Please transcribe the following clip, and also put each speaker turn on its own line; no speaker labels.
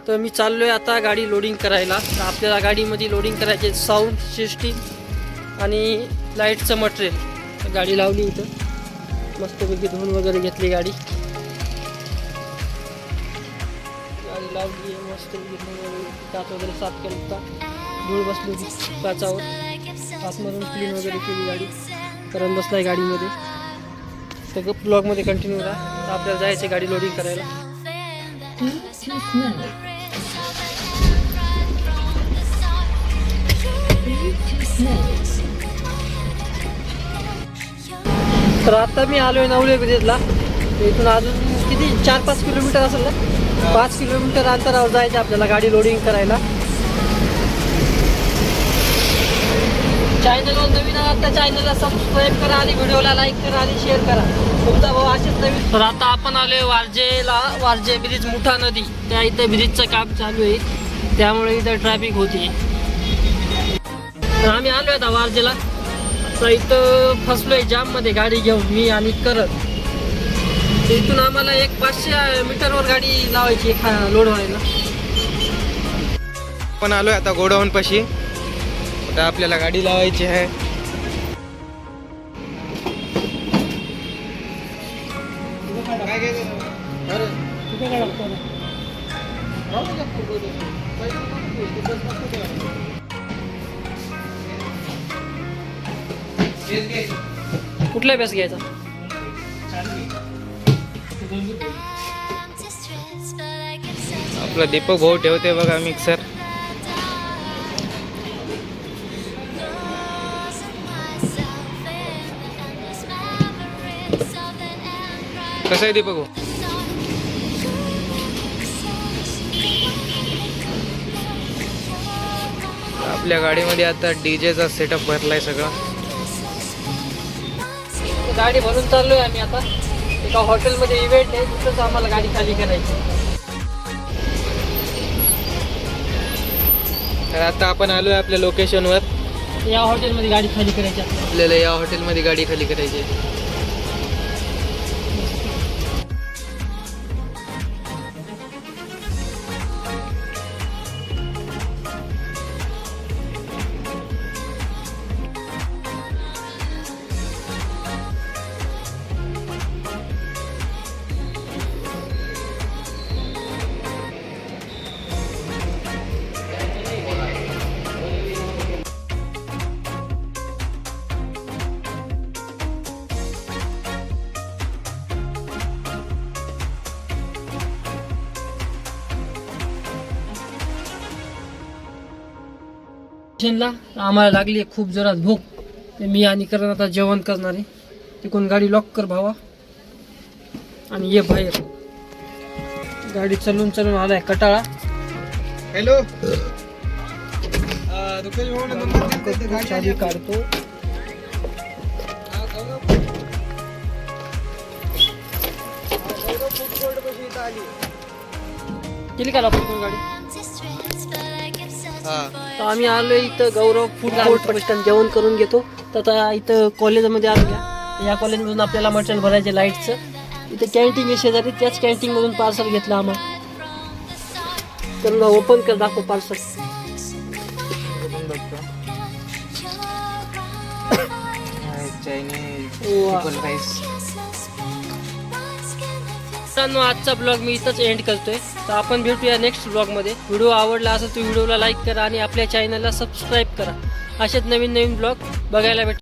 तर मी चाललोय आता गाडी लोडिंग करायला. तर आपल्याला गाडीमध्ये लोडिंग करायचे साऊंड सिस्टीम आणि लाईटचं मटेरियल. गाडी लावली इथं, मस्तपैकी धुवून वगैरे घेतली गाडी लावली आहे मस्तपैकी धुवून वगैरे, काच वगैरे साफ केलं होता, धूळ बसली होती काचावर, आतमधून क्लीन वगैरे केली गाडी, करंट बसलाय गाडीमध्ये. तर ब्लॉगमध्ये कंटिन्यू राहा. तर आपल्याला जायचं गाडी लोडिंग करायला. तर आता मी आलोय नवले ब्रिजला. इथून अजून किती 4-5 किलोमीटर असेल ना, 5 किलोमीटर अंतरावर जायचं आपल्याला गाडी लोडिंग करायला. चॅनलवर नवीन आहात तर चॅनलला सबस्क्राईब करा आणि व्हिडिओला लाईक करा आणि शेअर करा. तुमचा भाऊ असेच नवीन. तर आता आपण आलोय वारजेला. वारजे ब्रिज मुठा नदी, त्या इथं ब्रिजचं काम चालू आहे, त्यामुळे इथं ट्रॅफिक होती. तर आम्ही आलोय आता वारजेला. तर इथं फसलोय जाममध्ये गाडी घेऊन मी आणि करत. इथून आम्हाला एक 500 मीटरवर गाडी लावायची लोड व्हायला.
आपण आलोय आता गोडाऊन पाशी. आता आपल्याला गाडी लावायची आहे.
कुठला बॅस घ्यायचा?
आपला दीपक भाऊ ठेवते बघा मिक्सर. कसं आहे दीपक भाऊ? आपल्या गाडीमध्ये आता डीजेचा सेटअप भरलाय सगळं.
गाडी भरून चाललोय आम्ही आता. एका हॉटेलमध्ये इव्हेंट आहे, तिथंच आम्हाला गाडी खाली करायची.
तर आता आपण आलोय आपल्या लोकेशनवर.
या हॉटेलमध्ये गाडी खाली करायची
आपल्याला या हॉटेलमध्ये गाडी खाली करायची आहे.
आम्हाला लागली आहे खूप जोरात भूक. ते मी आणि करण आता जेवण करणार आहे. तिकडून गाडी लॉक कर भावा आणि ये बाहेर. गाडी चलून चलून आलाय कटाळा.
हॅलो
चावी काढतो. केली का लॉक गाडी? तर आम्ही आलोय इथं गौरव फूड कोर्ट. जेवण करून घेतो. तर आता इथं कॉलेजमध्ये आलो. या कॉलेजमधून आपल्याला मटेरियल भरायचे लाईटचं. इथं कॅन्टीन आहे शेजारी, त्याच कॅन्टीनमधून पार्सल घेतलं आम्हाला. तर ओपन कर, दाखव पार्सल. मित्रांनो, आजचा ब्लॉग मी इथंच एंड करतोय. तर आपण भेटूया नेक्स्ट ब्लॉगमध्ये. व्हिडिओ आवडला असेल तर व्हिडिओला लाईक करा आणि आपल्या चॅनलला सबस्क्राईब करा. असेच नवीन नवीन ब्लॉग बघायला भेट.